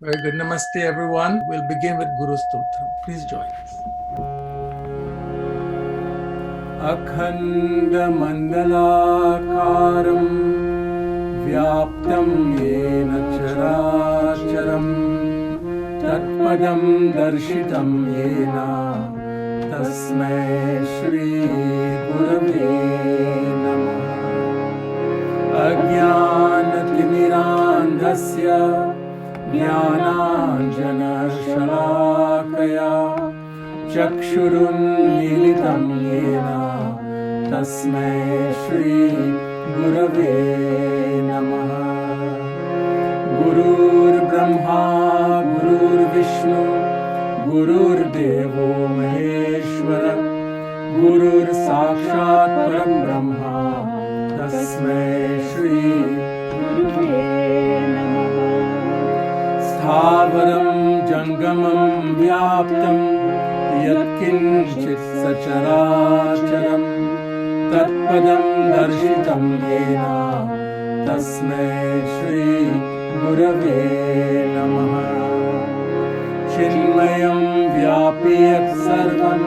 Very good. Namaste, everyone. We'll begin with Guru Stotram. Please join us. Akhanda Mandalakaram Vyaptam Yena Characharam Tatpadam Darshitam Yena Tasmai Shri Gurave Namaha Ajnanatirmirandhasya Jnananjana Shalakaya Chakshurunmilitam Yena Tasmai Shri Gurave Namaha Gurur Brahma Gurur Vishnu Gurur Devo Maheshwara Gurur Sakshat Param Brahma Tasmai Shri Gurave Namaha Sthavaram Jangamam Vyaptam Yatkinchit Sacharacharam Tatpadam Darshitam Yena Tasmai Shri Gurave Namaha Chinmayam Vyapiyat Sarvam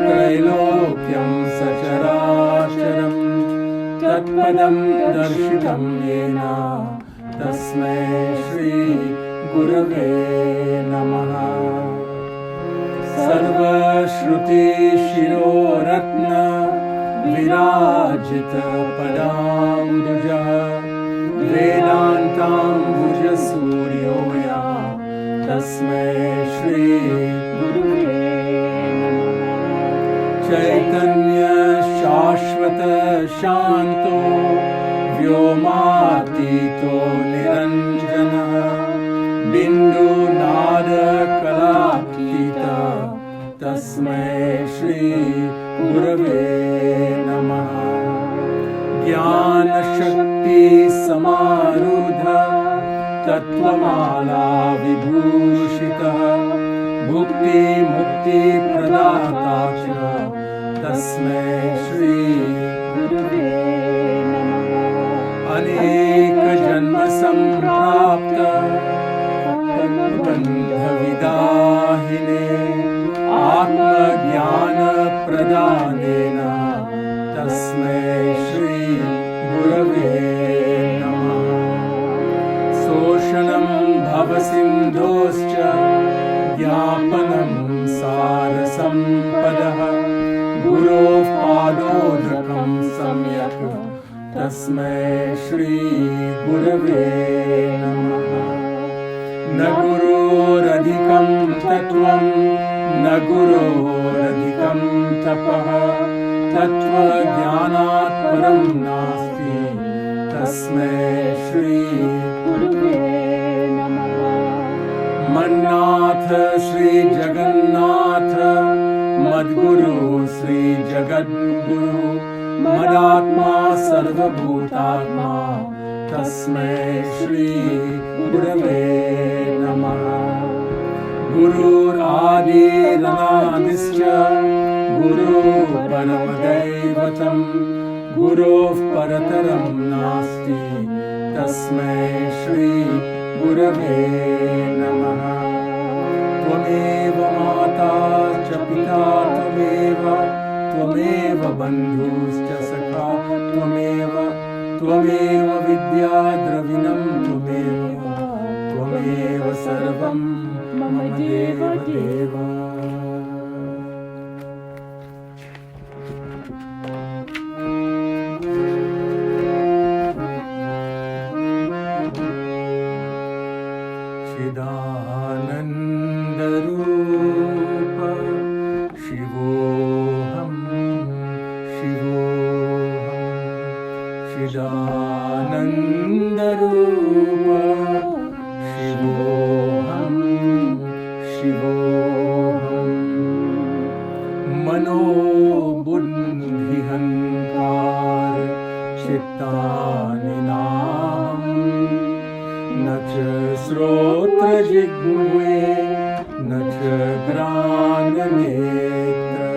Trailokyam Sacharacharam Tatpadam Darshitam Yena Tasmai Shri Gurave Namaha Sarva Shruti Shiro Ratna Virajita Padambuja Vedantam Bhuja Suryoya Tasmai Shri Gurave Namaha Chaitanya Shashvata Shanto Vyomatito Niranjana Bindu Nada Kalakita Tasmai Shri Gurave Namaha Jnana Shakti Samarudha Tattvamala Vibhushita Bhukti Mukti Pradata Cha Tasmai Shri Gurave Namaha Aneka Janma Samprapta Bandha Vidahine Atma Jnana Pradanena Tasmai Shri Gurave Namaha Soshanam Bhavasindhoscha Jnapanam Sarasampadaha Gurof Padodakam Samyak Tasmai Shri Gurave Namaha Na gururadhikam tattvam na gururadhikam tapaha tattva jnanat param nasti tasmai Shri Gurave Namaha Mannatha Shri Jagannatha Madguru Shri Jagadguru Madatma Sarvabhutatma Tasmai Shri Gurave Namaha Gurur Adi Ranadischa Guru Paramadaivatam Gurof Parataram Nasti Tasmai Shri Gurave Namaha Tvameva Mata Cha Pita Tvameva Bandhuscha Sakha Tvameva Vidya Dravinam Tvameva Sarvam Mama Deva Deva Chidananda Rupa Shivoham Chidananda Rupa Shivoham Mano Buddhi Hankar Chittaninam Nacha Srotra Jigwe Nacha Grana Netra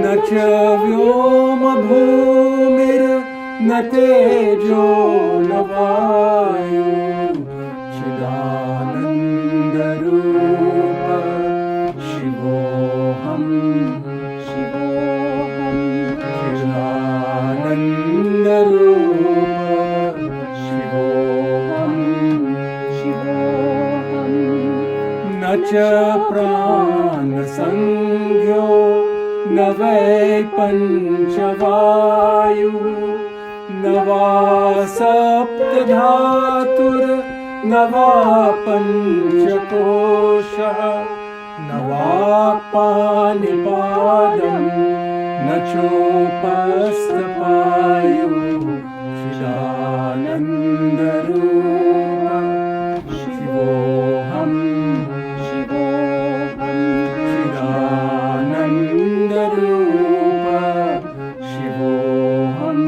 Nacha Vyoma Bhumir Natejo Navayu Chidan cha pranasangyo na vai panchavayu na va saptadhatur na va panchakosha na va panipadam na chopastapayu Chidanandarupa Shivoham Chidanandarupa Shivoham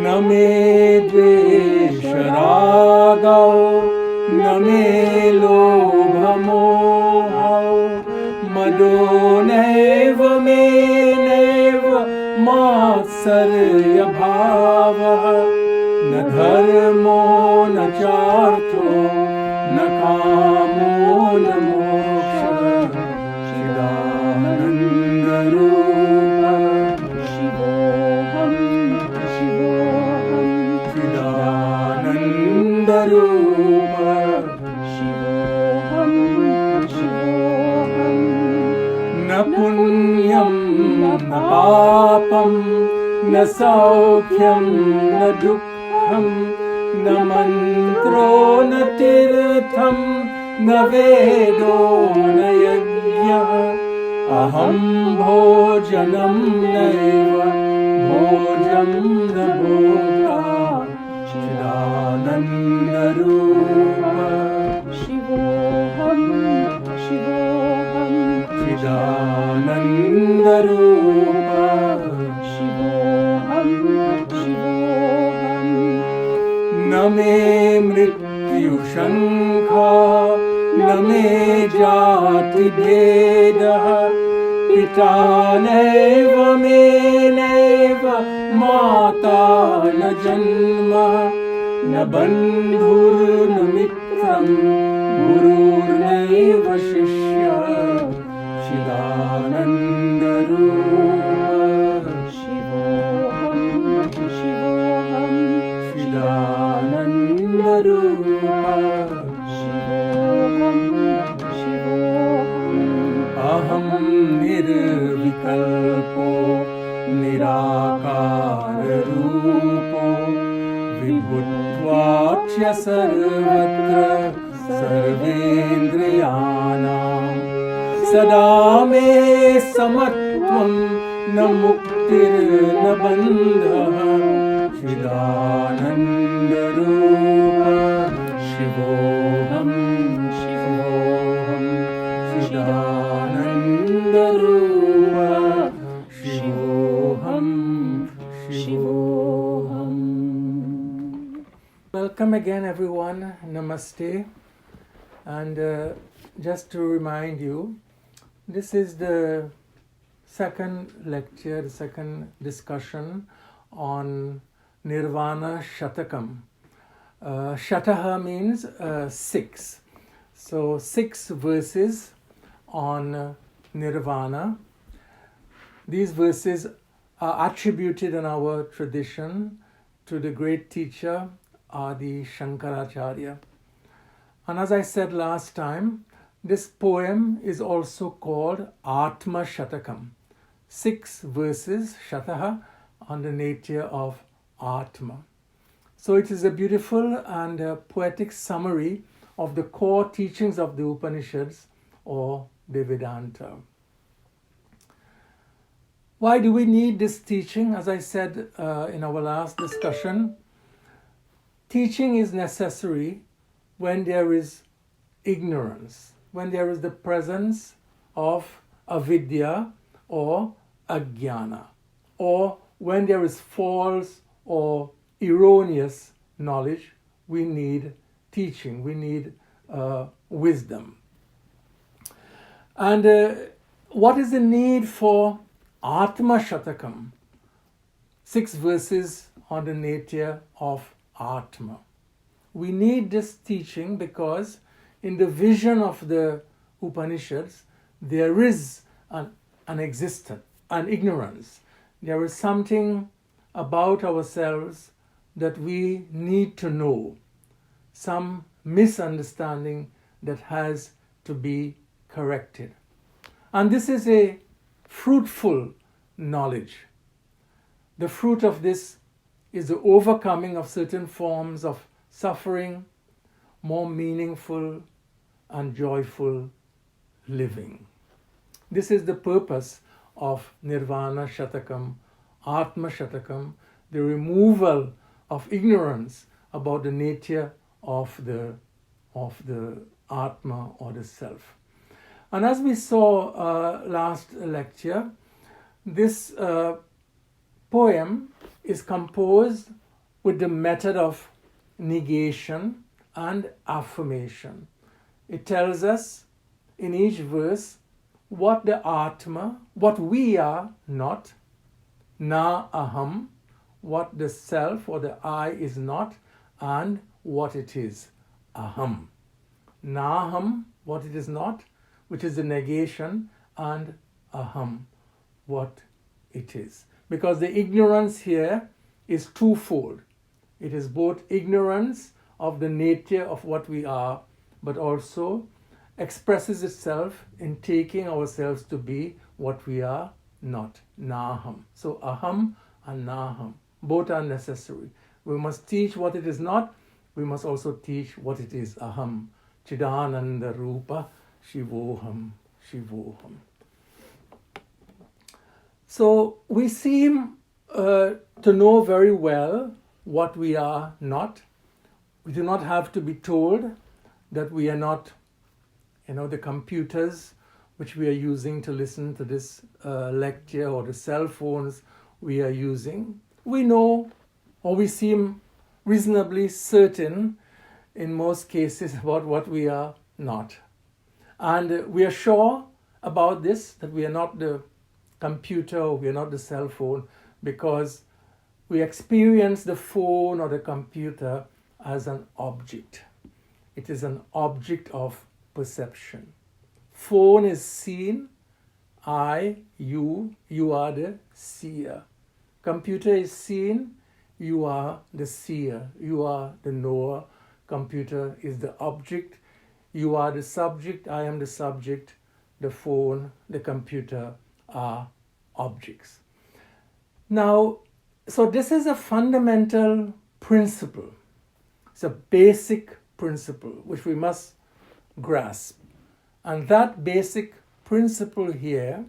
Name dvesharagau Name lobhamohau Mado neva meneva Matsarya bhava Na dharmo na chartho Na kamo na moksha Chidanandarupa Shivoham Chidanandarupa Shivoham Na punyam na papam na saukyam na dukkham na mantro na tirtham na vedo na yajna aham bhojanam naiva bhojam na bhota Chidanandarupa Shivoham Chidanandarupa Shivoham Na me mrityu shankha Na me jati bheda Pita neva me neva Mata na janma Na bandhur na mitram Gurur neva shishya Chidanandarupa Shivoham Chidanandarupa Shivoham Aham nirvikalpo nirakara rupo vibhuttvachya sarvatra sarvendriyanam Sada me samatvam na muktir na bandha Chidanandarupa Shivoham Chidanandarupa Shivoham Welcome again, everyone. Namaste. And just to remind you, this is the second lecture, the second discussion on Nirvana Shatkam. Shataha means 6. So 6 verses on Nirvana. These verses are attributed in our tradition to the great teacher Adi Shankaracharya. And as I said last time, this poem is also called Atma Shatkam. 6 verses, Shataha, on the nature of Atma. So it is a beautiful and poetic summary of the core teachings of the Upanishads or the Vedanta. Why do we need this teaching? As I said in our last discussion, teaching is necessary when there is ignorance, when there is the presence of avidya or ajnana, or when there is false or erroneous knowledge. We need teaching, we need wisdom. And what is the need for Atma Shatkam? 6 verses on the nature of Atma. We need this teaching because in the vision of the Upanishads, there is an existence, an ignorance. There is something about ourselves that we need to know, some misunderstanding that has to be corrected. And this is a fruitful knowledge. The fruit of this is the overcoming of certain forms of suffering, more meaningful and joyful living. This is the purpose of Nirvana Shatkam, Atma Shatkam, the removal of ignorance about the nature of the Atma or the Self. And as we saw last lecture, this poem is composed with the method of negation and affirmation. It tells us in each verse what the Atma, what we are not, na aham, what the Self or the I is not, and what it is, aham. Naham, what it is not, which is the negation, and aham, what it is. Because the ignorance here is twofold. It is both ignorance of the nature of what we are, but also expresses itself in taking ourselves to be what we are not, naham. So aham and naham, both are necessary. We must teach what it is not, we must also teach what it is, aham. Chidananda Rupa Shivoham, Shivoham. So we seem to know very well what we are not. We do not have to be told that we are not, the computers which we are using to listen to this lecture, or the cell phones we are using. We know, or we seem reasonably certain in most cases about what we are not. And we are sure about this, that we are not the computer, or we are not the cell phone, because we experience the phone or the computer as an object. It is an object of perception. Phone is seen, I, you are the seer. Computer is seen, you are the seer, you are the knower. Computer is the object, you are the subject, I am the subject. The phone, the computer are objects. Now, so this is a fundamental principle. It's a basic principle which we must grasp. And that basic principle here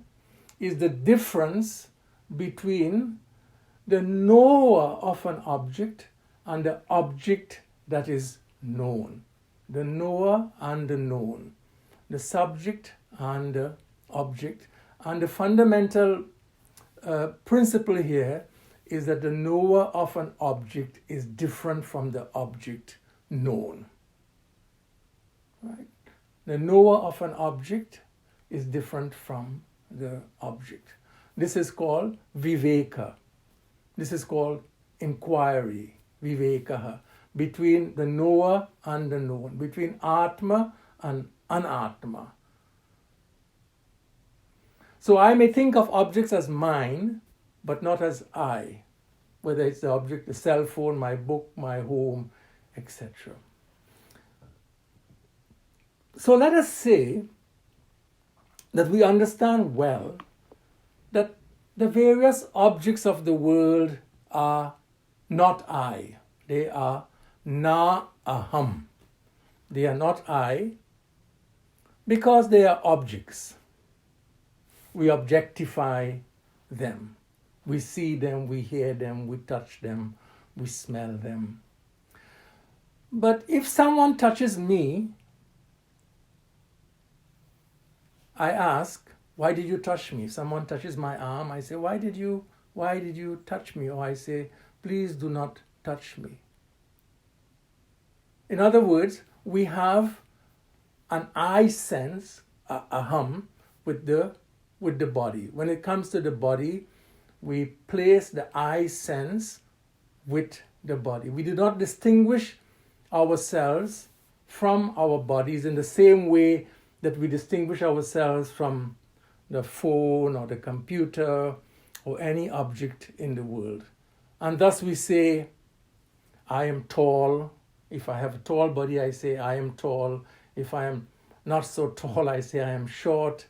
is the difference between the knower of an object and the object that is known. The knower and the known. The subject and the object. And the fundamental principle here is that the knower of an object is different from the object known. Right? The knower of an object is different from the object. This is called viveka. This is called inquiry, vivekaha, between the knower and the known, between Atma and Anatma. So I may think of objects as mine, but not as I, whether it's the object, the cell phone, my book, my home, etc. So let us say that we understand well that the various objects of the world are not I. They are na aham. They are not I because they are objects. We objectify them. We see them, we hear them, we touch them, we smell them. But if someone touches me, I ask, why did you touch me? If someone touches my arm, I say, why did you touch me? Or I say, please do not touch me. In other words, we have an I sense, aham, with the body. When it comes to the body, we place the I sense with the body. We do not distinguish ourselves from our bodies in the same way that we distinguish ourselves from the phone or the computer or any object in the world. And thus we say, I am tall, If I have a tall body, I say I am tall. If I am not so tall, I say I am short,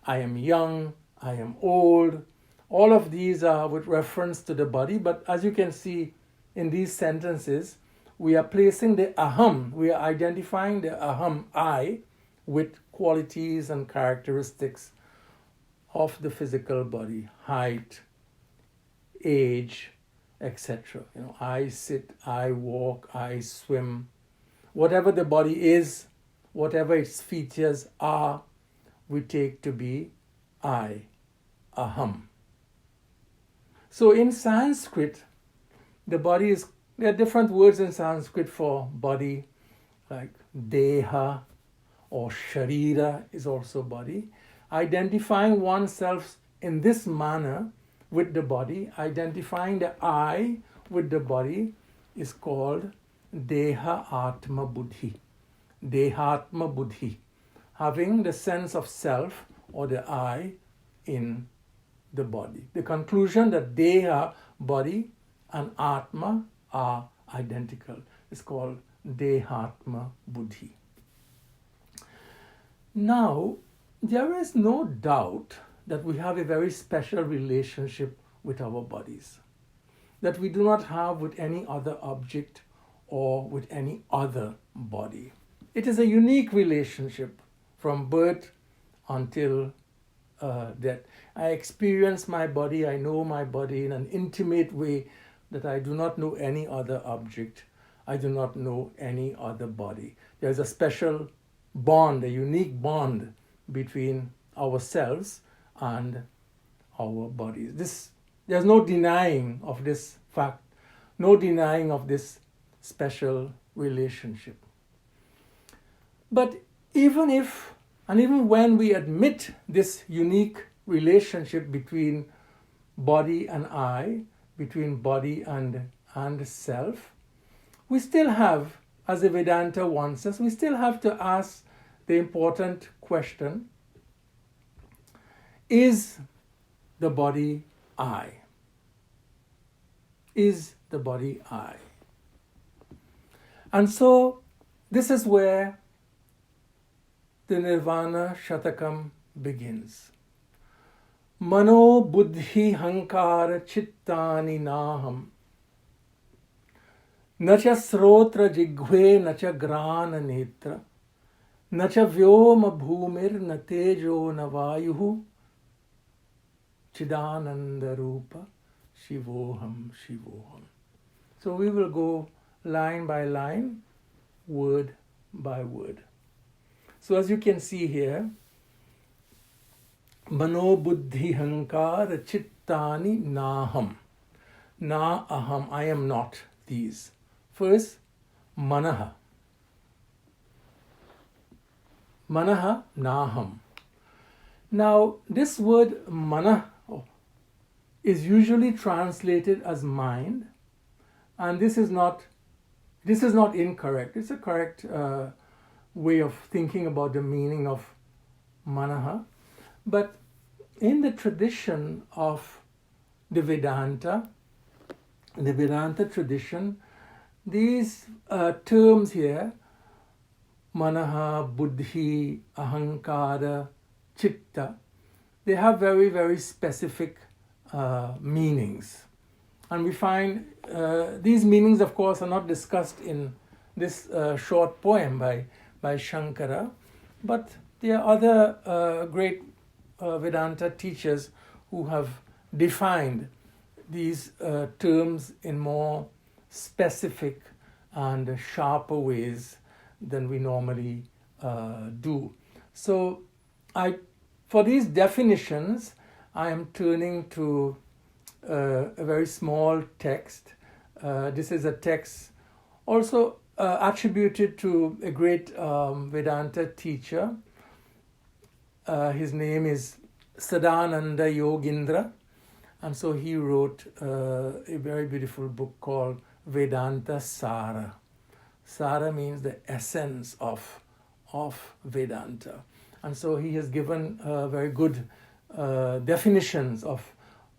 I am young, I am old. All of these are with reference to the body, but as you can see in these sentences, we are placing the aham, we are identifying the aham, I, with qualities and characteristics of the physical body, height, age, etc. I sit, I walk, I swim. Whatever the body is, whatever its features are, we take to be I, aham. So in Sanskrit, the body is, there are different words in Sanskrit for body, like deha or sharira is also body. Identifying oneself in this manner with the body, identifying the I with the body, is called Deha-Atma-Buddhi. Deha-Atma-Buddhi, having the sense of self or the I in the body. The conclusion that Deha, body, and Atma are identical is called Deha-Atma-Buddhi. Now, there is no doubt that we have a very special relationship with our bodies, that we do not have with any other object or with any other body. It is a unique relationship from birth until death. I experience my body, I know my body in an intimate way that I do not know any other object. I do not know any other body. There is a special bond, a unique bond between ourselves and our bodies. There's no denying of this fact, no denying of this special relationship. But even if, and even when we admit this unique relationship between body and I, between body and self, we still have, as the Vedanta wants us, we still have to ask the important question, is the body I? Is the body I? And so this is where the Nirvana Shatkam begins. Mano buddhi hankara chittani naham nacha srotra jighve nacha grana netra nacha vyoma bhumir na tejo na vayuhu chidananda rupa shivoham shivoham. So we will go line by line, word by word. So as you can see here, Mano buddhi hankara chittani naham. Na aham, I am not these. First, manaha. Manaha naham. Now, this word mana is usually translated as mind, and this is not incorrect. It's a correct way of thinking about the meaning of manaha. But in the tradition of the Vedanta tradition, these terms here, manaha, buddhi, ahankara, chitta, they have very, very specific meanings. And we find these meanings, of course, are not discussed in this short poem by Shankara, but there are other great Vedanta teachers who have defined these terms in more specific and sharper ways than we normally do. So for these definitions, I am turning to a very small text. This is a text also attributed to a great Vedanta teacher. His name is Sadananda Yogindra, and so he wrote a very beautiful book called Vedanta Sara. Sara means the essence of Vedanta, and so he has given very good definitions of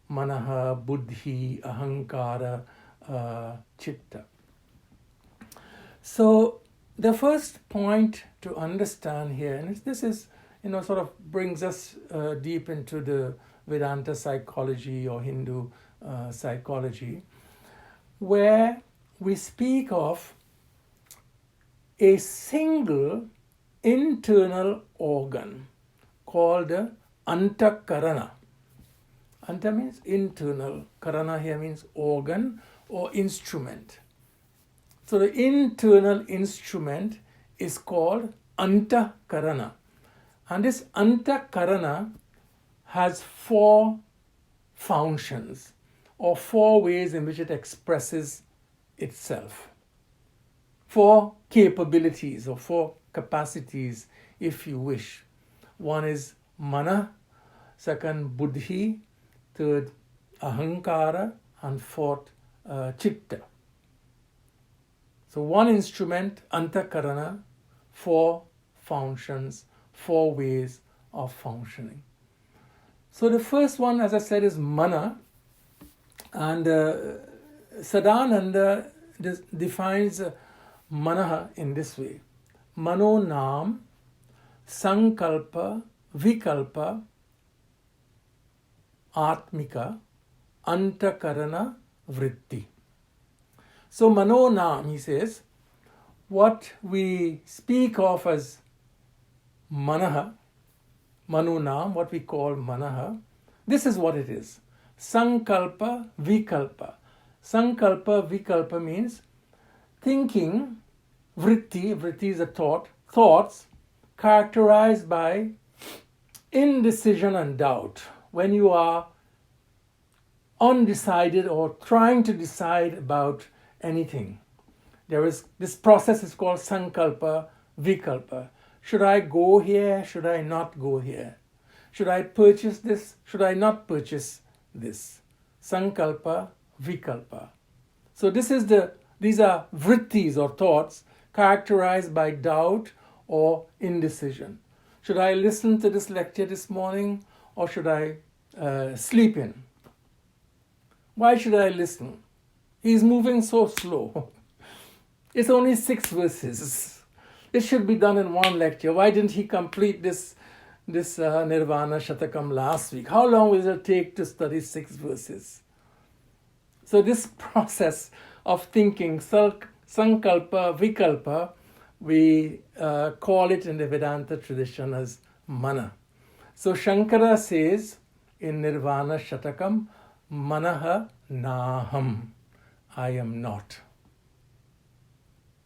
manaha, buddhi, ahankara, chitta. So the first point to understand here, and this is, sort of brings us deep into the Vedanta psychology or Hindu psychology, where we speak of a single internal organ called the Antakarana. Anta means internal, Karana here means organ or instrument. So the internal instrument is called Antakarana. And this Antakarana has 4 functions or 4 ways in which it expresses itself. 4 capabilities or 4 capacities, if you wish. One is mana, second buddhi, third ahankara, and fourth chitta. So one instrument, Antakarana, 4 functions, 4 ways of functioning. So the first one, as I said, is mana, and Sadananda defines manaha in this way. Mano nam sankalpa vikalpa atmika antakarana vritti. So mano nam, he says, what we speak of as manaha, mano nam, what we call manaha, this is what it is. Sankalpa vikalpa. Sankalpa vikalpa means thinking, vritti is a thought, thoughts characterized by indecision and doubt. When you are undecided or trying to decide about anything, there is this process is called sankalpa vikalpa. Should I go here? Should I not go here? Should I purchase this? Should I not purchase this? Sankalpa vikalpa. So these are vrittis or thoughts characterized by doubt or indecision. Should I listen to this lecture this morning or should I sleep in? Why should I listen? He's moving so slow. It's only 6 verses. It should be done in 1 lecture. Why didn't he complete this Nirvana Shatkam last week? How long will it take to study 6 verses? So this process of thinking, sankalpa, vikalpa, we call it in the Vedanta tradition as mana. So Shankara says in Nirvana Shatkam, manaha naham, I am not.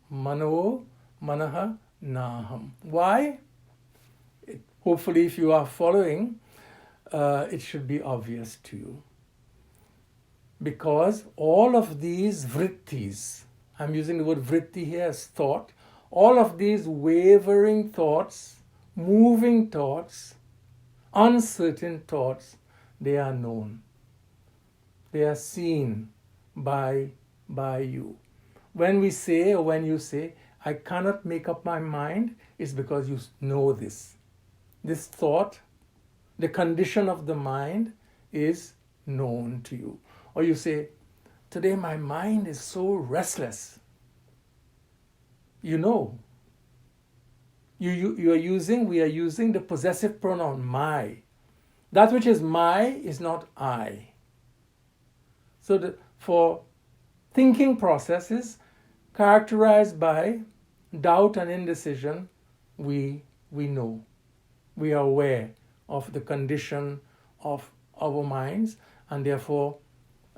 Mano, manaha naham. Why? Hopefully if you are following, it should be obvious to you. Because all of these vrittis, I'm using the word vritti here as thought, all of these wavering thoughts, moving thoughts, uncertain thoughts, they are known. They are seen by you. When we say or when you say, I cannot make up my mind, it's because you know this. This thought, the condition of the mind is known to you. Or you say, today my mind is so restless. You know. We are using the possessive pronoun my. That which is my is not I. So for thinking processes characterized by doubt and indecision, we know. We are aware of the condition of our minds, and therefore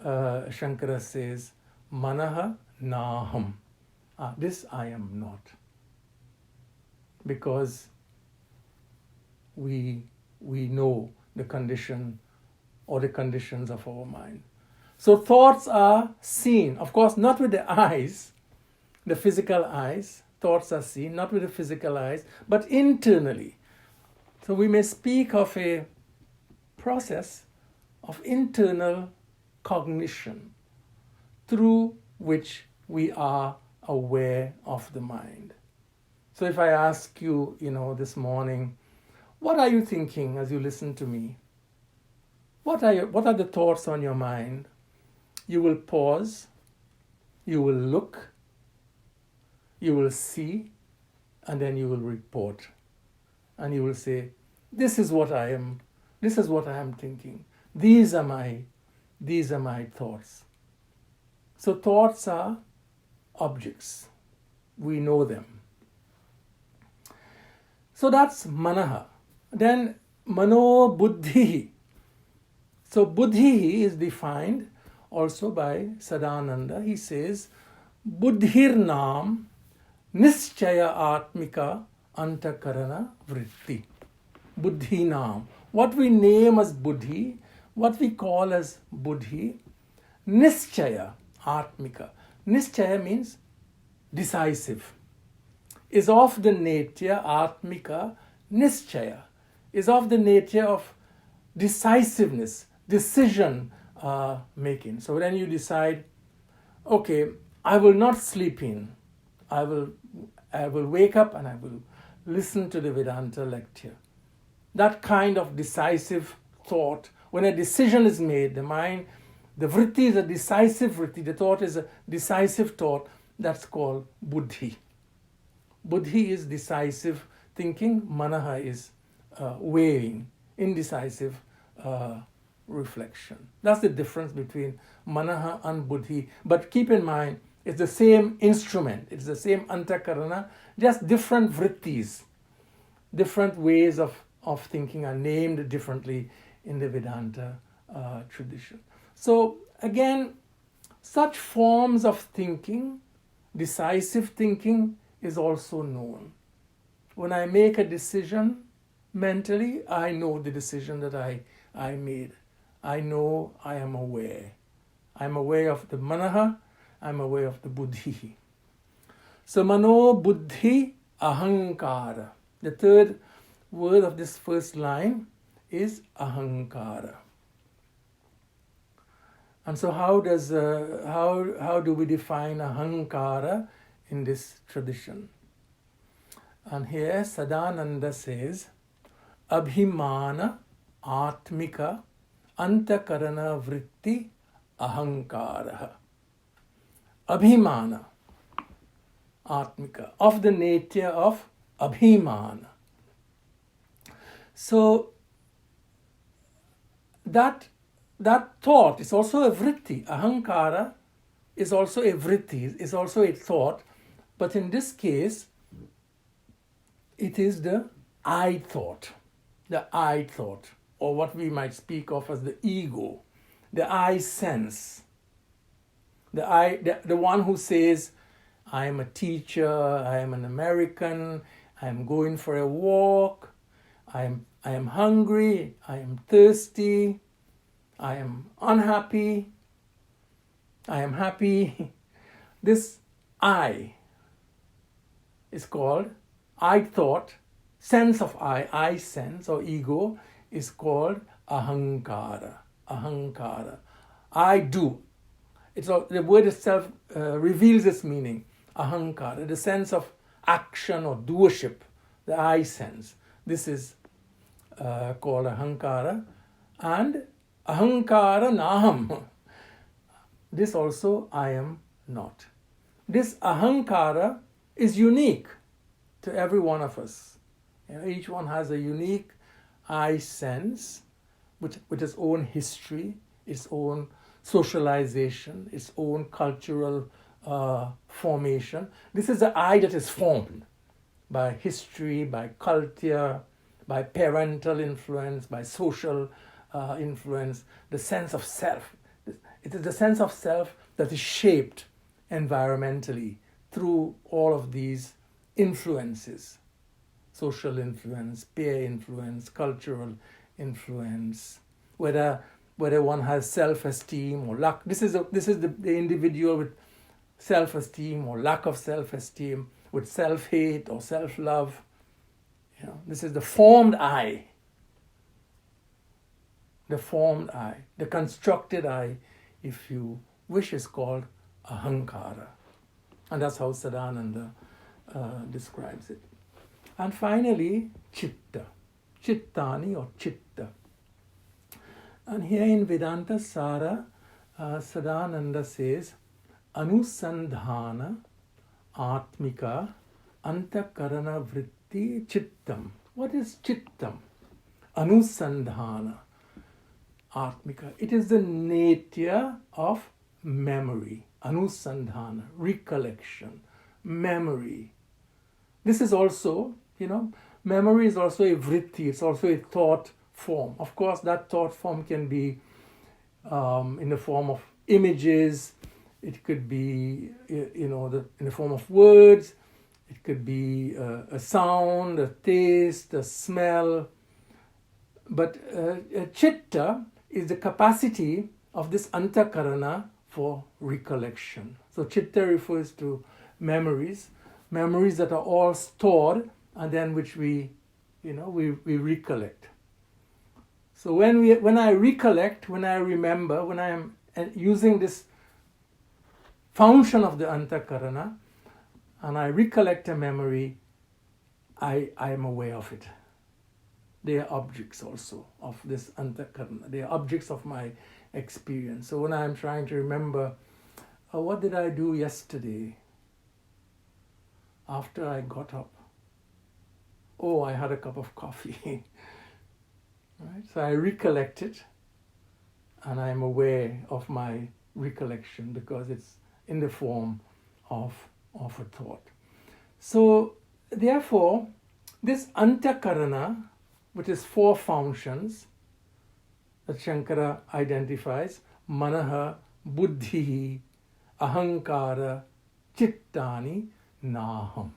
Shankara says, manaha naham. This I am not. Because we know the condition or the conditions of our mind. So thoughts are seen, of course, not with the eyes, the physical eyes. Thoughts are seen, not with the physical eyes, but internally. So we may speak of a process of internal cognition through which we are aware of the mind. So if I ask you, this morning, what are you thinking as you listen to me? What are the thoughts on your mind? You will pause, you will look, You will see, and then you will report. And you will say, this is what I am thinking. These are my thoughts. So thoughts are objects. We know them. So that's manaha. Then mano buddhi. So buddhi is defined also by Sadananda. He says, buddhir nam nischaya atmika Antakarana vritti. Buddhi nam. What we name as buddhi, what we call as buddhi, nischaya atmika. Nischaya means decisive. Is of the nature, atmika, nischaya, is of the nature of decisiveness, decision making. So when you decide, okay, I will not sleep in, I will wake up and I will listen to the Vedanta lecture. That kind of decisive thought, when a decision is made, the mind, the vritti is a decisive vritti, the thought is a decisive thought, that's called buddhi. Buddhi is decisive thinking, manaha is weighing, indecisive reflection. That's the difference between manaha and buddhi. But keep in mind, it's the same instrument, it's the same antakarana, just different vrittis, different ways of thinking are named differently in the Vedanta tradition. So again, such forms of thinking, decisive thinking, is also known. When I make a decision mentally, I know the decision that I made. I know I am aware. I'm aware of the manaha, I'm aware of the buddhi. So mano buddhi ahankara. The third word of this first line is ahankara. And so how do we define ahankara in this tradition? And here Sadananda says, abhimana atmika antakarana vritti ahankara. Abhimana atmika, of the nature of abhimana. So that thought is also a vritti. Ahankara is also a vritti, is also a thought, but in this case, it is the I thought, or what we might speak of as the ego, the I sense, the one who says, I am a teacher, I am an American, I am going for a walk, I am hungry, I am thirsty, I am unhappy, I am happy. This I is called I thought, sense of I sense or ego is called ahankara. Ahankara. I do. The word itself reveals its meaning. Ahankara, the sense of action or doership, the I sense. This is called ahankara. And ahankara naham. This also I am not. This ahankara is unique to every one of us. Each one has a unique I sense with its own history, its own socialization, its own cultural formation. This is the I that is formed by history, by culture, by parental influence, by social influence, the sense of self. It is the sense of self that is shaped environmentally through all of these influences, social influence, peer influence, cultural influence, whether one has self-esteem or lack. This is the individual with self-esteem or lack of self-esteem, with self-hate or self-love. This is the formed I. The formed I, the constructed I, if you wish, is called ahankara. And that's how Sadananda describes it. And finally, chitta. Chittani or chitta. And here in Vedanta Sara, Sadananda says, anusandhana Atmika Antakarana Vritti Chittam. What is Chittam? Anusandhana. Atmika. It is the nature of memory. Anusandhana, recollection, memory. This is also, memory is also a vritti, it's also a thought form. Of course, that thought form can be in the form of images, it could be, in the form of words, it could be a sound, a taste, a smell. But chitta is the capacity of this Antakarana for recollection. So chitta refers to memories that are all stored and then which we recollect. So when I recollect, when I remember, when I am using this function of the Antakarana and I recollect a memory, I am aware of it. They are objects also of this Antakarana. They are objects of my experience. So when I'm trying to remember, what did I do yesterday after I got up? Oh, I had a cup of coffee. Right? So I recollect it and I'm aware of my recollection because it's in the form of a thought. So therefore, this Antakarana, which is 4 functions that Shankara identifies, manaha, buddhi, ahankara, chittani, naham.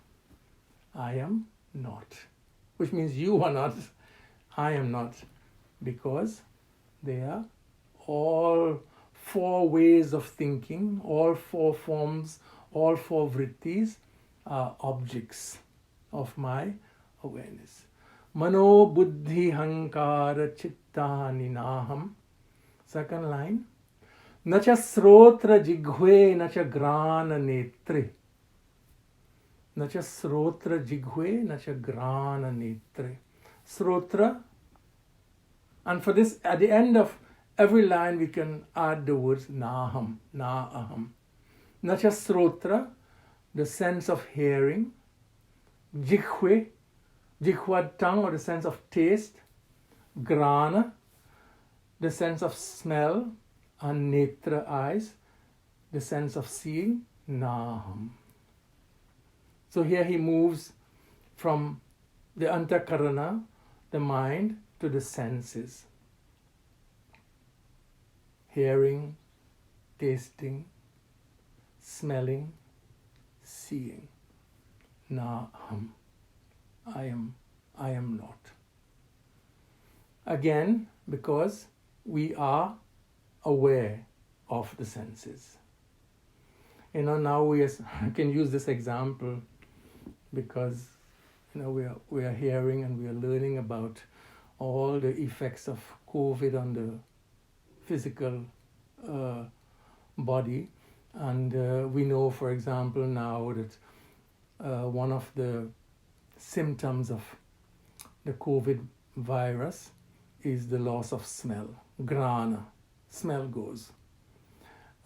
I am not. Which means you are not, I am not, because they are all 4 ways of thinking, all 4 forms, all 4 vrittis are objects of my awareness. Mano buddhi hankara chittani naham. Second line. Nacha srotra jighve nacha grana netre. Nacha srotra jighve nacha grana netre. Srotra. And for this, at the end of every line, we can add the words naham, na-aham. Nacha srotra, the sense of hearing. Jighve, jighva tongue or the sense of taste. Grana, the sense of smell. And netra, eyes, the sense of seeing. Naham. So here he moves from the Antakarana, the mind, to the senses. Hearing, tasting, smelling, seeing. Naham. I am not. Again, because we are aware of the senses. Now I can use this example because we are hearing and we are learning about all the effects of COVID on the physical body, and we know, for example, now that one of the symptoms of the COVID virus is the loss of smell. Grana, smell goes,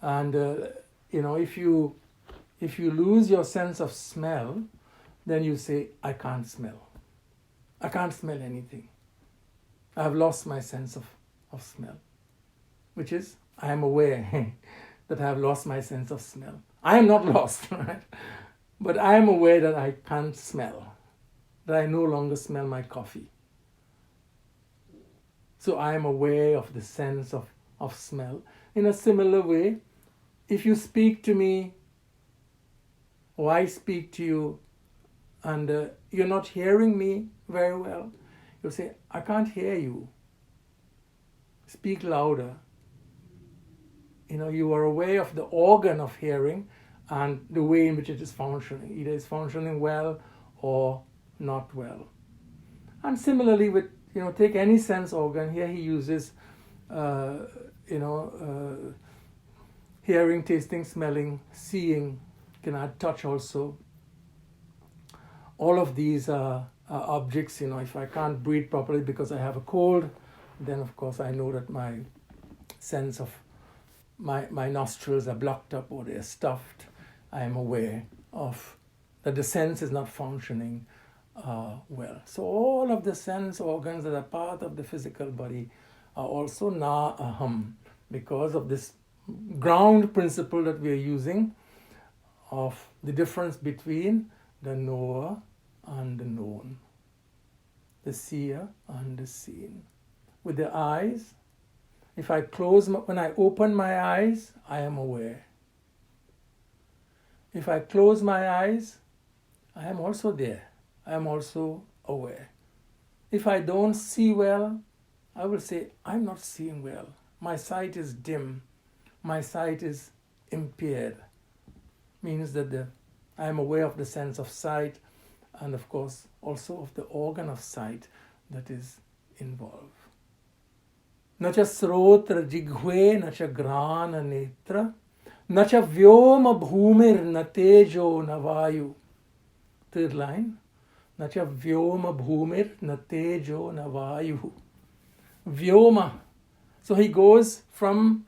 and if you lose your sense of smell, then you say, I can't smell. I can't smell anything. I have lost my sense of smell, which is, I am aware that I have lost my sense of smell. I am not lost, right? But I am aware that I can't smell, that I no longer smell my coffee. So I am aware of the sense of smell. In a similar way, if you speak to me, or I speak to you, and you're not hearing me very well, you'll say, I can't hear you. Speak louder. You are aware of the organ of hearing and the way in which it is functioning. Either it's functioning well or not well. And similarly with, take any sense organ. Here he uses, hearing, tasting, smelling, seeing. You can add touch also. All of these are objects. If I can't breathe properly because I have a cold, then of course I know that my sense of my nostrils are blocked up or they're stuffed. I am aware of that the sense is not functioning well. So all of the sense organs that are part of the physical body are also na-aham, because of this ground principle that we are using of the difference between the knower and the known, the seer and the seen. With the eyes, if I when I open my eyes, I am aware. If I close my eyes, I am also there. I am also aware. If I don't see well, I will say, I'm not seeing well. My sight is dim. My sight is impaired. Means that I am aware of the sense of sight and of course also of the organ of sight that is involved. Nacha srotra jighve, nacha grana netra, nacha vyoma bhumir na tejo na vayu. Third line. Nacha vyoma bhumir na tejo na vayu. Vyoma. So he goes from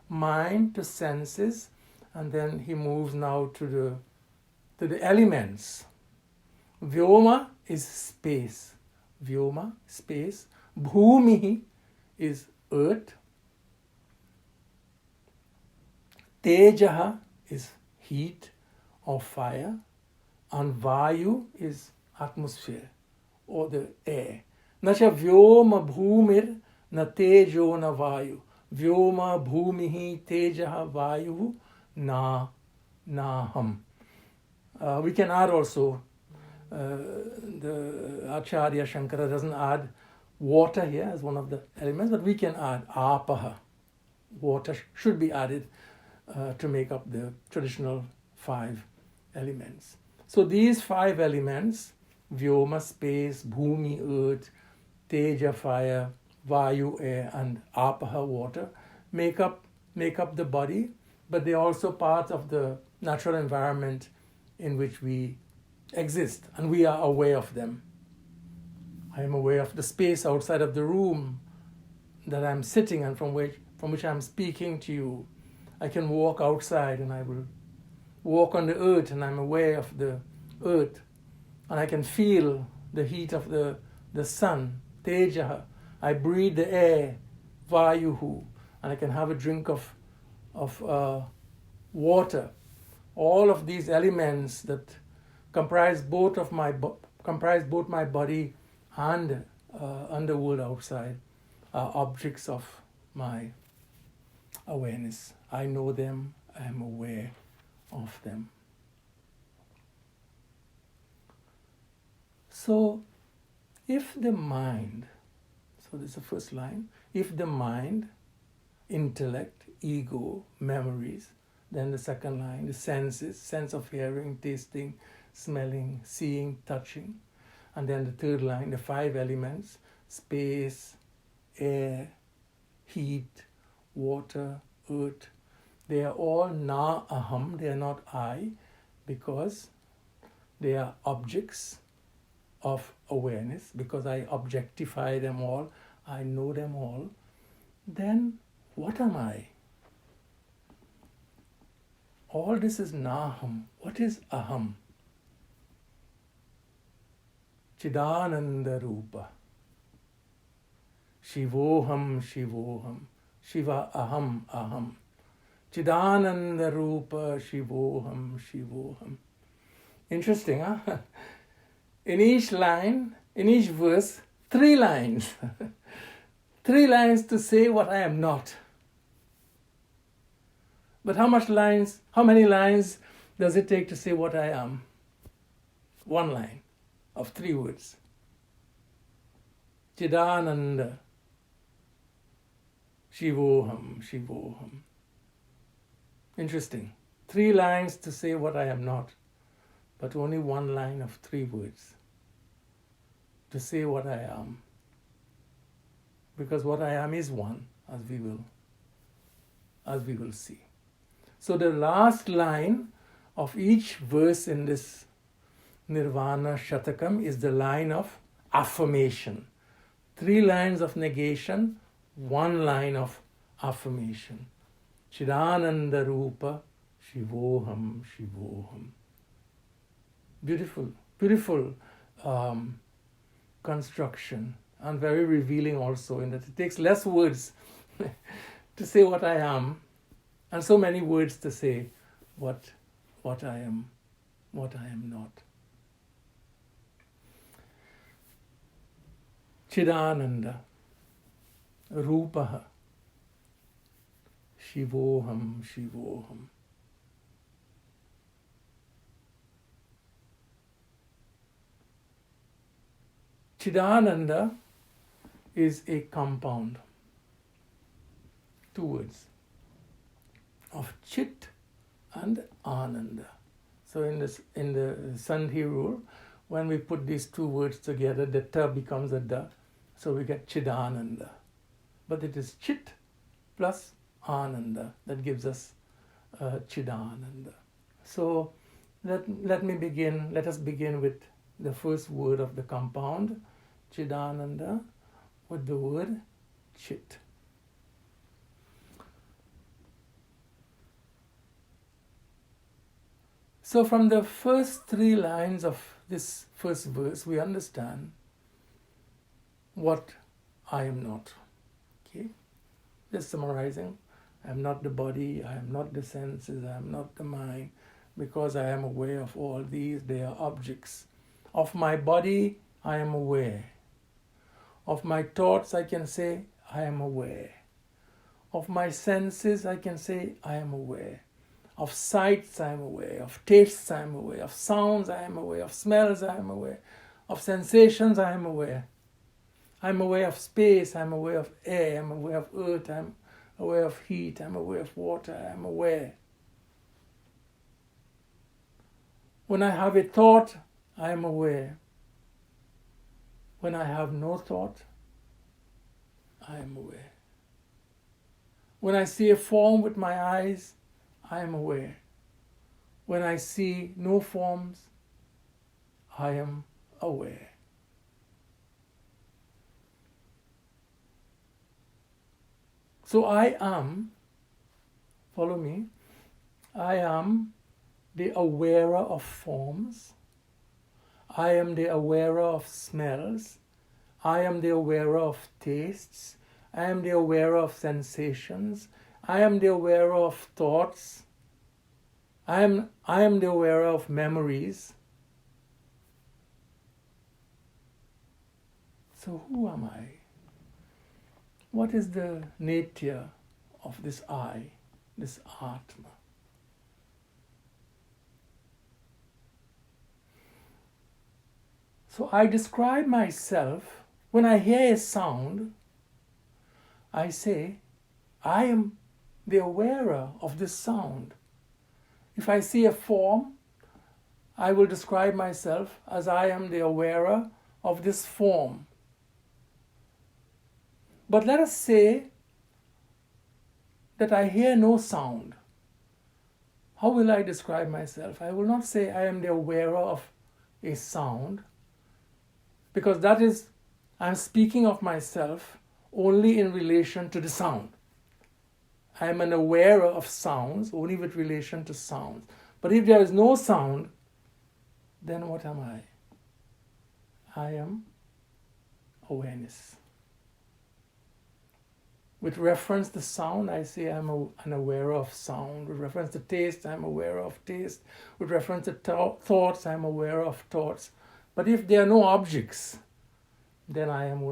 mind to senses, and then he moves now to the elements. Vyoma is space. Vyoma, space. Bhumi is earth. Tejaha is heat or fire. And Vayu is atmosphere or the air. Nacha vyoma bhumir na tejo na vayu. Vyoma bhumihi tejaha vayu na naham. We can add also, the Acharya Shankara doesn't add water here as one of the elements, but we can add apaha. Water should be added to make up the traditional 5 elements. So these 5 elements, Vyoma, space, Bhumi, earth, Teja, fire, Vayu, air, and Apaha, water, make up the body, but they are also part of the natural environment in which we exist, and we are aware of them. I am aware of the space outside of the room that I'm sitting and from which I'm speaking to you. I can walk outside and I will walk on the earth and I'm aware of the earth. And I can feel the heat of the sun, Tejaha. I breathe the air, Vayuhu, and I can have a drink of water. All of these elements that comprise both my body and the world outside are objects of my awareness. I know them, I am aware of them. So, if the mind, so this is the first line, if the mind, intellect, ego, memories, then the second line, the senses, sense of hearing, tasting, smelling, seeing, touching, and then the third line, the 5 elements, space, air, heat, water, earth, they are all na-aham, they are not I, because they are objects of awareness, because I objectify them all, I know them all. Then what am I? All this is naham. What is aham? Chidananda Rupa. Shivoham, Shivoham. Shiva aham, aham. Chidananda Rupa, Shivoham, Shivoham. Interesting, huh? In each line, in each verse, 3 lines. 3 lines to say what I am not. But how many lines does it take to say what I am? 1 line of 3 words. Chidananda. Shivoham, Shivoham. Interesting. 3 lines to say what I am not, but only 1 line of 3 words to say what I am. Because what I am is one, as we will see. So the last line of each verse in this Nirvana Shatkam is the line of affirmation. 3 lines of negation, 1 line of affirmation. Chidananda Rupa, Shivoham, Shivoham. Beautiful, beautiful construction, and very revealing also, in that it takes less words to say what I am, and so many words to say what I am not. Chidananda, Rupaha, Shivoham, Shivoham. Chidananda is a compound, two words, of Chit and Ananda. So in the Sandhi rule, when we put these two words together, the ta becomes a da, so we get Chidananda. But it is Chit plus Ananda that gives us Chidananda. So let us begin with the first word of the compound, Chidananda, with the word Chit. So from the first three lines of this first verse, we understand what I am not. Okay? Just summarizing, I am not the body, I am not the senses, I am not the mind, because I am aware of all these, they are objects. Of my body, I am aware. Of my thoughts, I can say, I am aware. Of my senses, I can say, I am aware. Of sights, I am aware. Of tastes, I am aware. Of sounds, I am aware. Of smells, I am aware. Of sensations, I am aware. I am aware of space, I am aware of air, I am aware of earth, I am aware of heat, I am aware of water, I am aware. When I have a thought, I am aware. When I have no thought, I am aware. When I see a form with my eyes, I am aware. When I see no forms, I am aware. So I am, follow me, I am the awarer of forms, I am the awarer of smells, I am the awarer of tastes, I am the awarer of sensations, I am the awarer of thoughts, I am the awarer of memories. So who am I? What is the nature of this I, this Atma? So I describe myself, when I hear a sound, I say, I am the awarer of this sound. If I see a form, I will describe myself as I am the awarer of this form. But let us say that I hear no sound. How will I describe myself? I will not say I am the awarer of a sound, because that is, I am speaking of myself only in relation to the sound. I am an awarer of sounds only with relation to sounds. But if there is no sound, then what am I? I am awareness. With reference to sound, I say I am an awarer of sound. With reference to taste, I am aware of taste. With reference to thoughts, I am aware of thoughts. But if there are no objects, then I am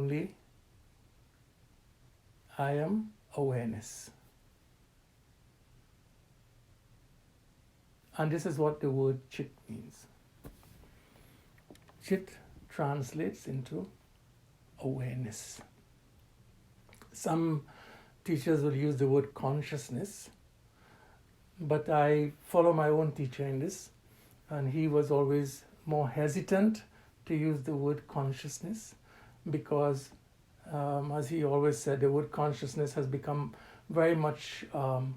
awareness. And this is what the word Chit means. Chit translates into awareness. Some teachers will use the word consciousness, but I follow my own teacher in this, and he was always more hesitant to use the word consciousness because, as he always said, the word consciousness has become very much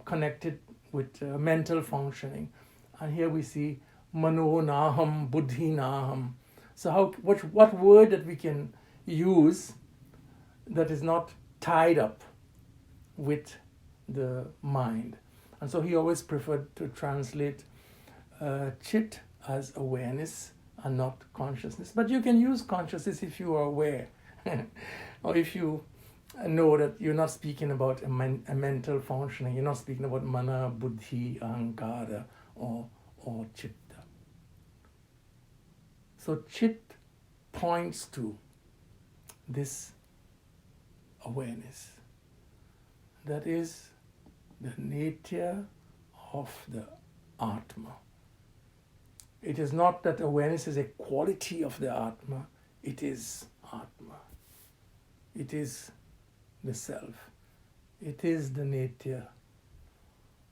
connected with mental functioning. And here we see mano naham, buddhi naham. So what word that we can use that is not tied up with the mind? And so he always preferred to translate Chit as awareness and not consciousness. But you can use consciousness if you are aware, or if you know that you're not speaking about a mental functioning, you're not speaking about mana, buddhi, ahankara, or chitta. So Chit points to this awareness. That is the nature of the Atma. It is not that awareness is a quality of the Atma, it is Atma. It is the self. It is the nature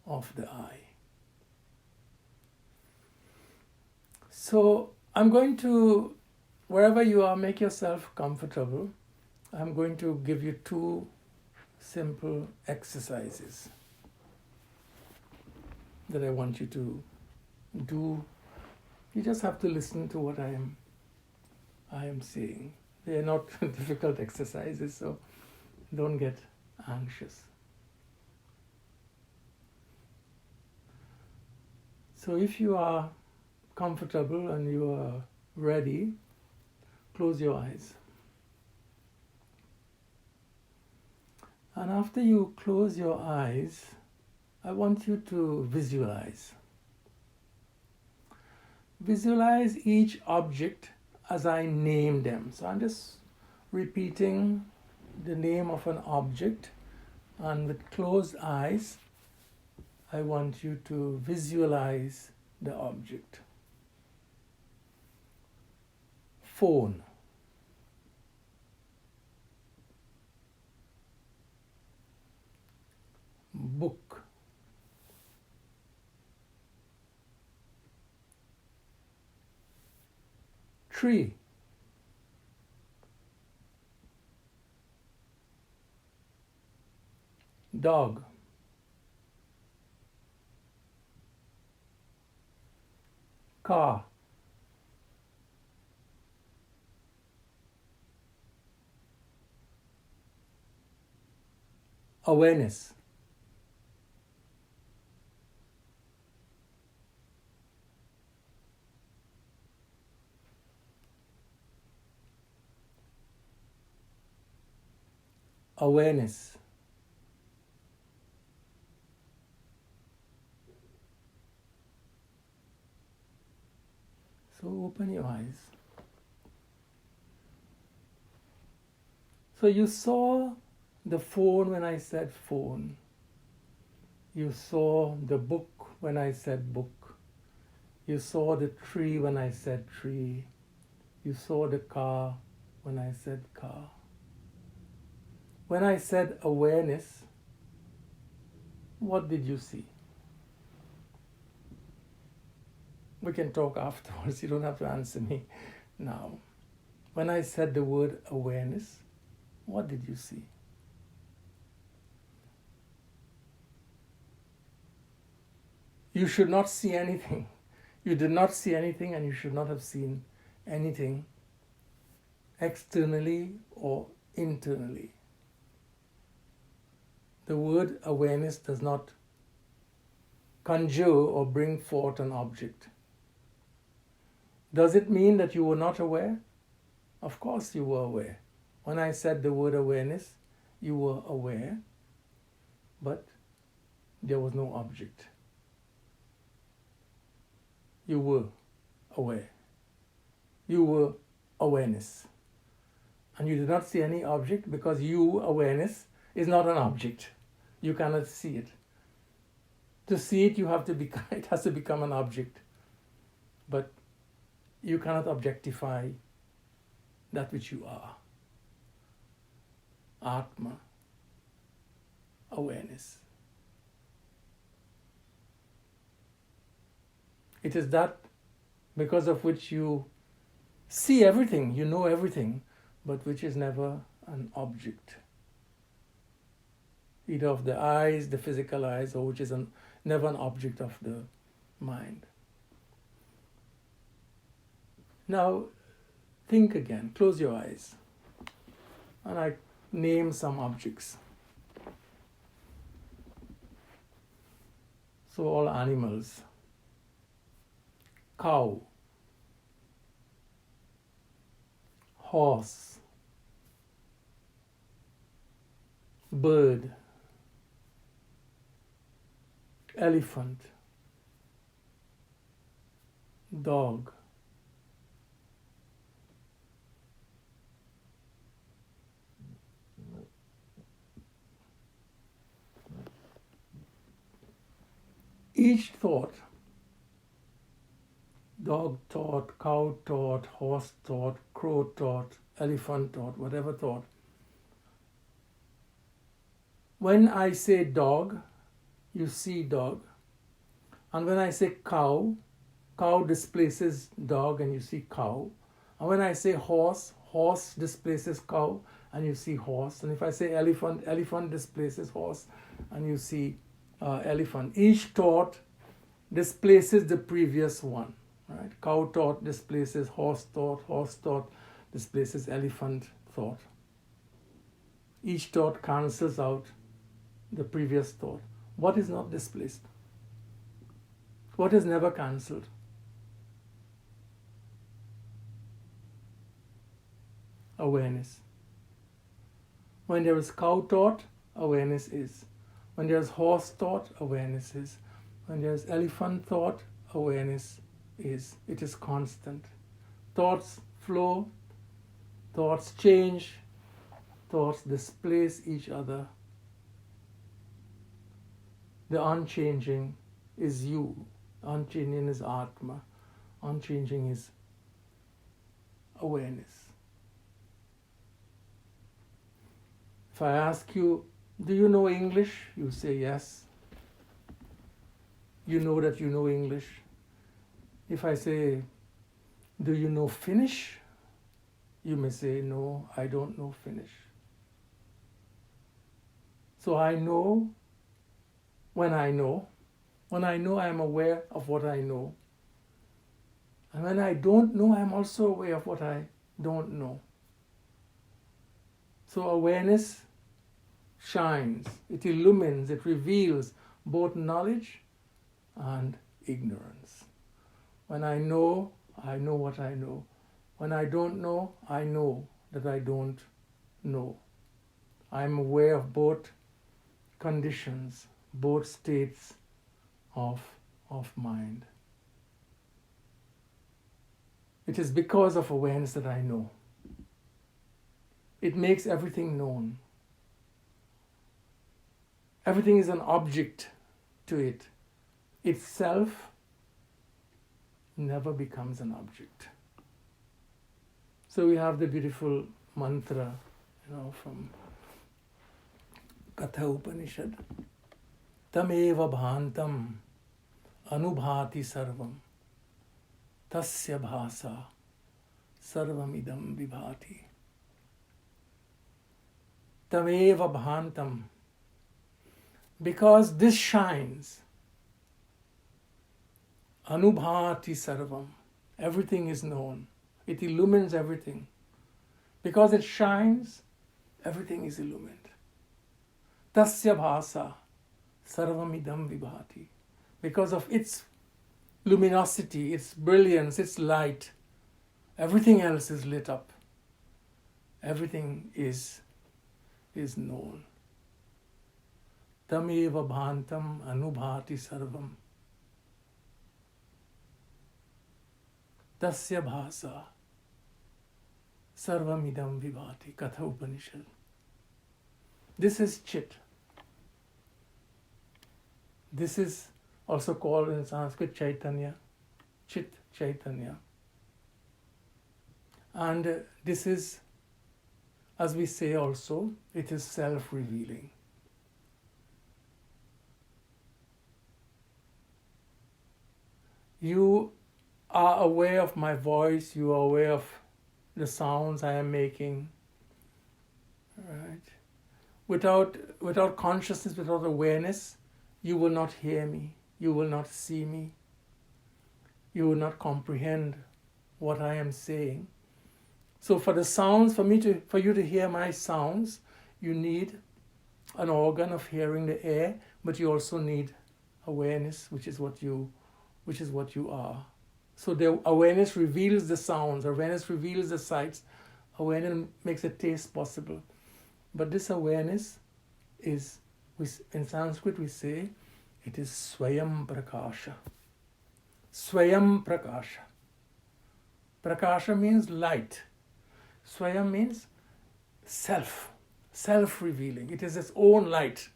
of the I. So I'm going to, wherever you are, make yourself comfortable. I'm going to give you two simple exercises that I want you to do. You just have to listen to what I am saying. They are not difficult exercises, so don't get anxious. So if you are comfortable and you are ready, close your eyes. And after you close your eyes, I want you to visualize. Visualize each object as I name them. So I'm just repeating the name of an object, and with closed eyes, I want you to visualize the object. Phone. Book. Tree. Dog. Car. Awareness. Awareness. So open your eyes. So you saw the phone when I said phone. You saw the book when I said book. You saw the tree when I said tree. You saw the car when I said car. When I said awareness, what did you see? We can talk afterwards, you don't have to answer me now. When I said the word awareness, what did you see? You should not see anything. You did not see anything, and you should not have seen anything externally or internally. The word awareness does not conjure or bring forth an object. Does it mean that you were not aware? Of course you were aware. When I said the word awareness, you were aware, but there was no object. You were aware. You were awareness. And you did not see any object because you, awareness, is not an object. You cannot see it. To see it, it has to become an object. But you cannot objectify that which you are. Atma, awareness. It is that because of which you see everything, you know everything, but which is never an object. Either of the eyes, the physical eyes, or which is never an object of the mind. Now, think again. Close your eyes. And I name some objects. So all animals. Cow. horse, bird, elephant, dog, each thought, dog thought, cow thought, horse thought, crow thought, elephant thought, whatever thought. When I say dog, you see dog. And when I say cow, cow displaces dog and you see cow. And when I say horse, horse displaces cow and you see horse. And if I say elephant, elephant displaces horse and you see elephant. Each thought displaces the previous one. Right? Cow thought displaces horse thought displaces elephant thought. Each thought cancels out the previous thought. What is not displaced? What is never cancelled? Awareness. When there is cow thought, awareness is. When there is horse thought, awareness is. When there is elephant thought, awareness is. It is constant. Thoughts flow, thoughts change, thoughts displace each other. The unchanging is you. Unchanging is Atma. Unchanging is awareness. If I ask you, do you know English? You say yes. You know that you know English. If I say, do you know Finnish? You may say, no, I don't know Finnish. So I know when I know. When I know, I am aware of what I know. And when I don't know, I am also aware of what I don't know. So awareness shines, it illumines, it reveals both knowledge and ignorance. When I know what I know. When I don't know, I know that I don't know. I am aware of both conditions, both states of mind. It is because of awareness that I know. It makes everything known. Everything is an object to it. Itself never becomes an object. So we have the beautiful mantra, from Katha Upanishad. Tameva bhantam anubhati sarvam tasya bhasa sarvamidam vibhati. Tameva bhantam. Because this shines. Anubhati sarvam. Everything is known. It illumines everything. Because it shines, everything is illumined. Tasya bhasa sarvamidam vibhati. Because of its luminosity, its brilliance, its light, everything else is lit up. Everything is known. Tameva bhantam anubhati sarvam. Tasya bhasa sarvamidam vibhati. Katha Upanishad. This is Chit. This is also called in Sanskrit Chaitanya. Chit Chaitanya. And this is, as we say also, it is self-revealing. You are aware of my voice, you are aware of the sounds I am making. Right? Without consciousness, without awareness, you will not hear me, you will not see me, you will not comprehend what I am saying. So for the sounds, for you to hear my sounds, you need an organ of hearing the air, but you also need awareness, which is what you are. So the awareness reveals the sounds, awareness reveals the sights, Awareness makes a taste possible. But this awareness is, in Sanskrit we say, it is Swayam Prakasha. Swayam Prakasha. Prakasha means light. Swayam means self-revealing. It is its own light.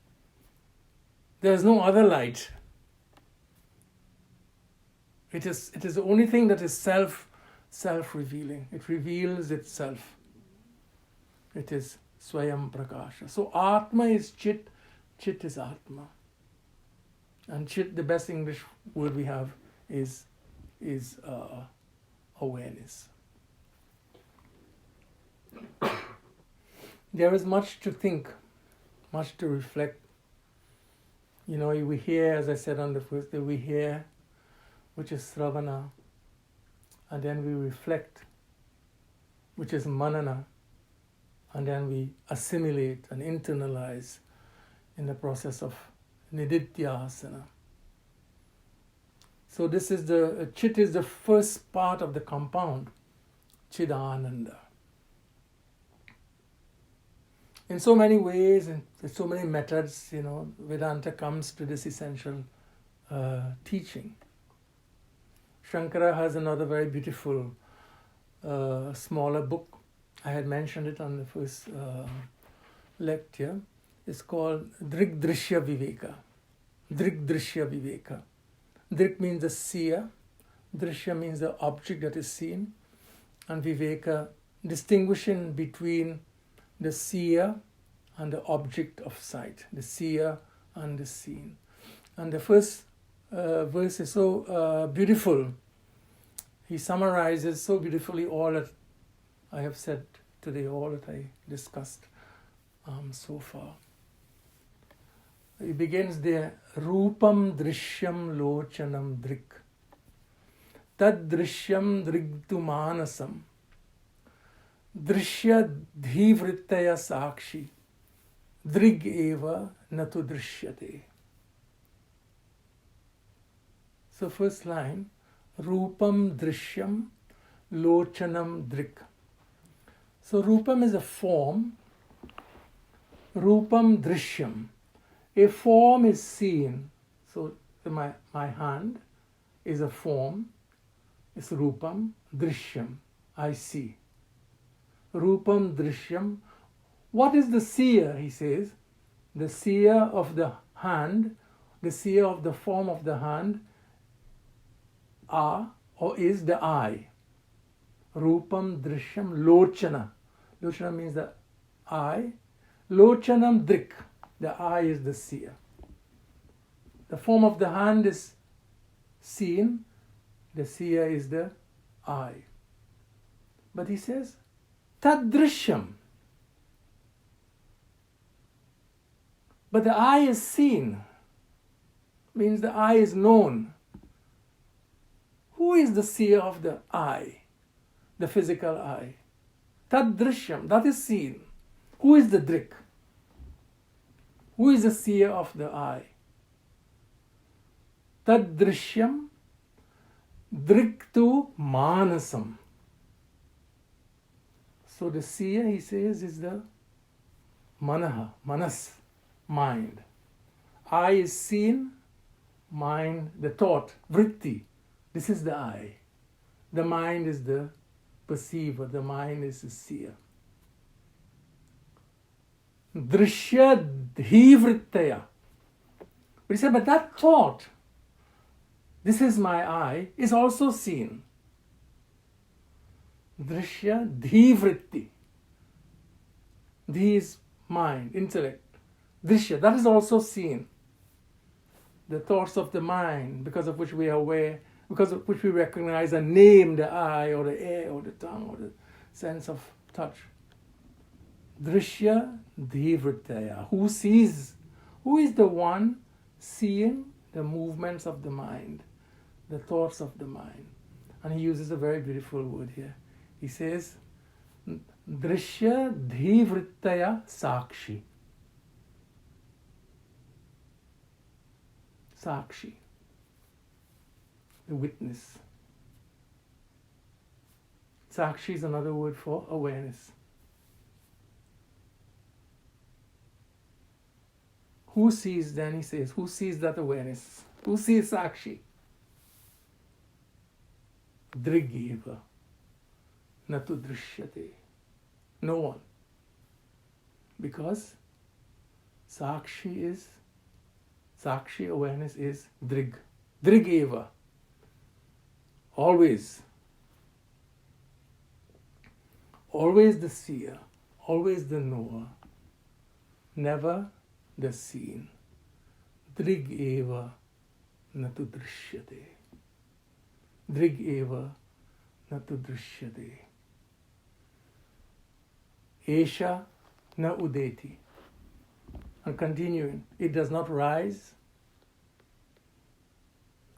There is no other light. It is the only thing that is self-revealing. It reveals itself. It is Swayam Prakasha. So Atma is Chit, Chit is Atma. And Chit, the best English word we have is awareness. There is much to think, much to reflect. You know, we hear, as I said on the first day, we hear, which is Sravana, and then we reflect, which is Manana, and then we assimilate and internalize in the process of Nididhyasana. So this is Chit is the first part of the compound, Chidananda. In so many ways, and so many methods, you know, Vedanta comes to this essential teaching. Shankara has another very beautiful, smaller book. I had mentioned it on the first lecture. It's called Drigdrishya Viveka. Drigdrishya Viveka. Drik means the seer. Drishya means the object that is seen. And Viveka, distinguishing between the seer and the object of sight. The seer and the seen. And the first verse is so beautiful. He summarizes so beautifully all that I have said today, all that I discussed so far. He begins there, Rupam Drishyam Lochanam Drik. Tad Drishyam Drigtu Manasam. Drishya Dhivrittaya Sakshi. Drig eva natu drishyate. So first line, Rupam Drishyam Lochanam Drik. So Rupam is a form. Rupam Drishyam. A form is seen. So my hand is a form. It's Rupam Drishyam. I see. Rupam Drishyam. What is the seer, he says? The seer of the hand, the seer of the form of the hand are or is the eye. Rupam Drishyam Lochana. Lochana means the eye. Lochanam Drik. The eye is the seer. The form of the hand is seen. The seer is the eye. But he says, Tadrishyam. But the eye is seen. Means the eye is known. Who is the seer of the eye? The physical eye. Tadrishyam. That is seen. Who is the Drik? Who is the seer of the eye? Tadrishyam Driktu Manasam. So the seer, he says, is the Manaha, Manas, mind. Eye is seen, mind, the thought, Vritti. This is the eye. The mind is the perceiver, the mind is the seer. Drishya dhivrittaya. But he said, but that thought, this is my eye, is also seen. Drishya dhivritti. Dhi is mind, intellect. Drishya, that is also seen. The thoughts of the mind, because of which we are aware, because of which we recognize and name the eye or the air or the tongue or the sense of touch. Drishya dhivrittaya. Who sees? Who is the one seeing the movements of the mind, the thoughts of the mind? And he uses a very beautiful word here. He says, Drishya dhivrittaya sakshi. Sakshi. The witness. Sakshi is another word for awareness. Who sees, then he says, who sees that awareness? Who sees Sakshi? Drigeva natu drishyate. No one. Because Sakshi awareness is Drig. Drigeva. Always. Always the seer. Always the knower. Never the seen. Drigeva natu drishyate. Drigeva natu drishyate. Esha na udeti. And continuing, it does not rise.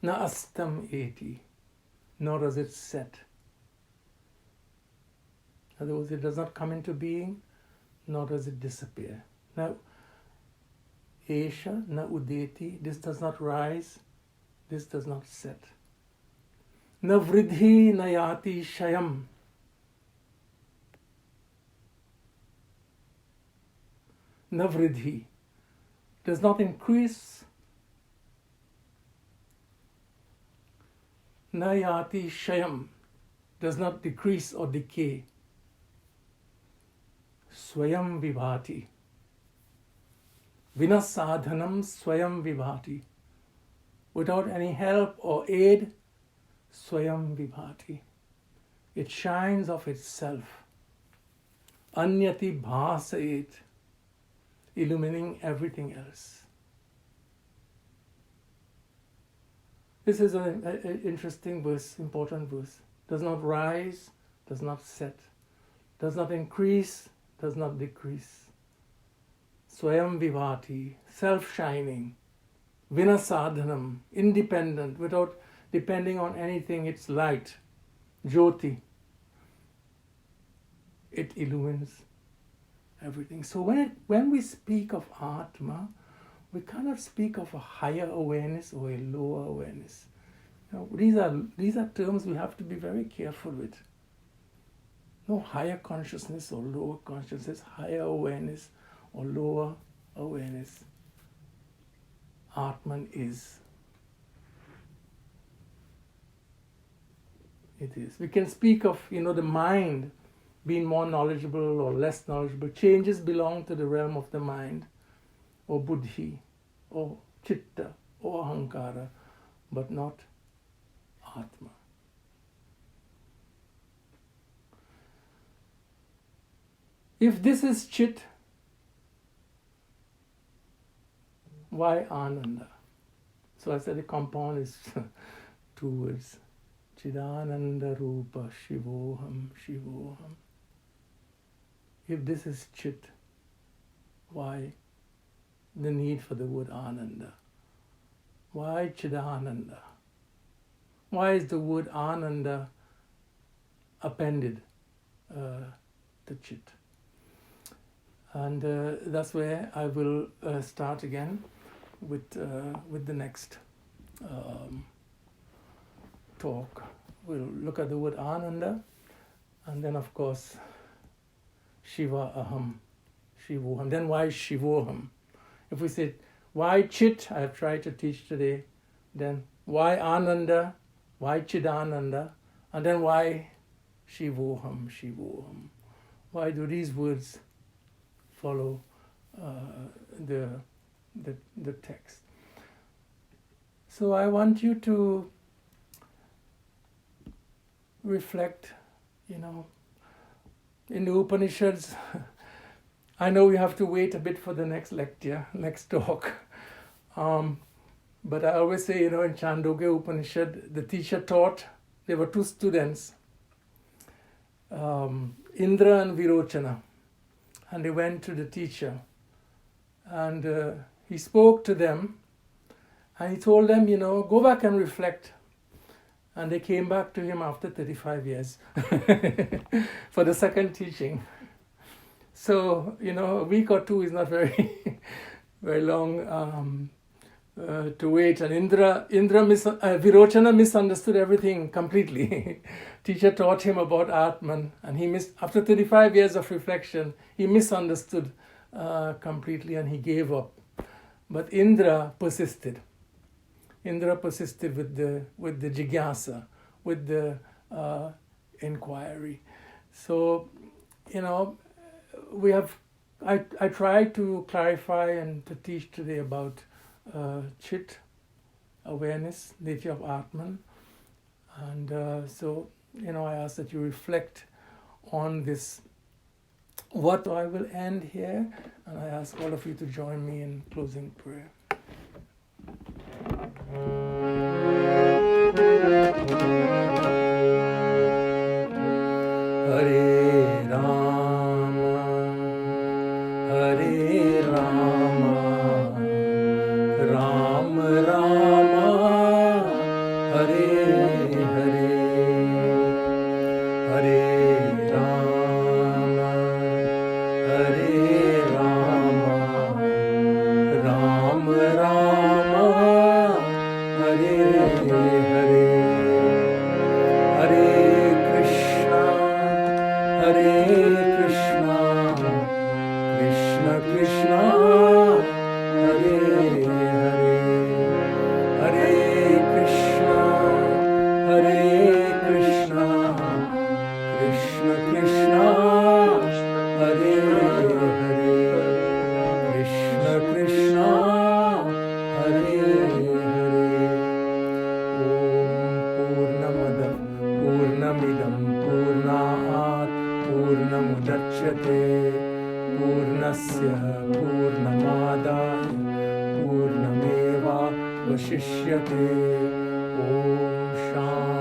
Na astam eti. Nor does it set. In other words, it does not come into being, nor does it disappear. Now, Esha na udeti, this does not rise, this does not set. Na vridhi na yati shayam. Na vridhi does not increase. Na yati shayam does not decrease or decay. Swayam vibhati. Vinasadhanam swayam vibhati. Without any help or aid, swayam vibhati. It shines of itself. Anyati bhasayet. Illumining everything else. This is an interesting verse, important verse. Does not rise, does not set, does not increase, does not decrease. Swayam vibhati, self-shining, vinasadhanam, independent, without depending on anything, it's light, jyoti. It illumines everything. So when we speak of Atma, we cannot speak of a higher awareness or a lower awareness. You know, these are terms we have to be very careful with. No higher consciousness or lower consciousness, higher awareness or lower awareness. Atman is. It is. We can speak of, the mind being more knowledgeable or less knowledgeable. Changes belong to the realm of the mind, or buddhi, or chitta, or ahankara, but not Atma. If this is Chit, why Ananda? So I said the compound is two words. Chidananda Rupa Shivoham Shivoham. If this is Chit, why the need for the word Ananda? Why Chidananda? Why is the word Ananda appended to Chit? And that's where I will start again with the next talk. We'll look at the word Ananda, and then of course Shiva Aham, Shivoham. Then why Shivoham? If we say why Chit, I have tried to teach today, then why Ananda, why Chidananda, and then why Shivoham, Shivoham. Why do these words follow the text? So I want you to reflect, in the Upanishads. I know we have to wait a bit for the next lecture, next talk. But I always say, in Chandogya Upanishad, the teacher taught, there were two students, Indra and Virochana. And they went to the teacher. And he spoke to them. And he told them, go back and reflect. And they came back to him after 35 years for the second teaching. So, a week or two is not very, very long. to wait. And Virochana misunderstood everything completely. Teacher taught him about Atman, and after 35 years of reflection, he misunderstood completely, and he gave up. But Indra persisted. Indra persisted with the jigyasa, with the inquiry. So, I tried to clarify and to teach today about Chit, awareness, nature of Atman. And so, I ask that you reflect on this. What I will end here, and I ask all of you to join me in closing prayer. Hare Rama, Hare Rama, Rama Rama, Hare Hare, Hare Rama, Hare Rama, Rama Rama, Hare Hare, Hare Krishna, Hare Krishna, Krishna Krishna, Hare Hare, Hare Krishna, Hare Krishna, Krishna Krishna, Hare Hare, Krishna Krishna, Hare Hare. Om Purnamada Purnamidam Purnat Purnamudachyate Purnasya Purnamadaya Purnameva Vashishyate. Om Shanti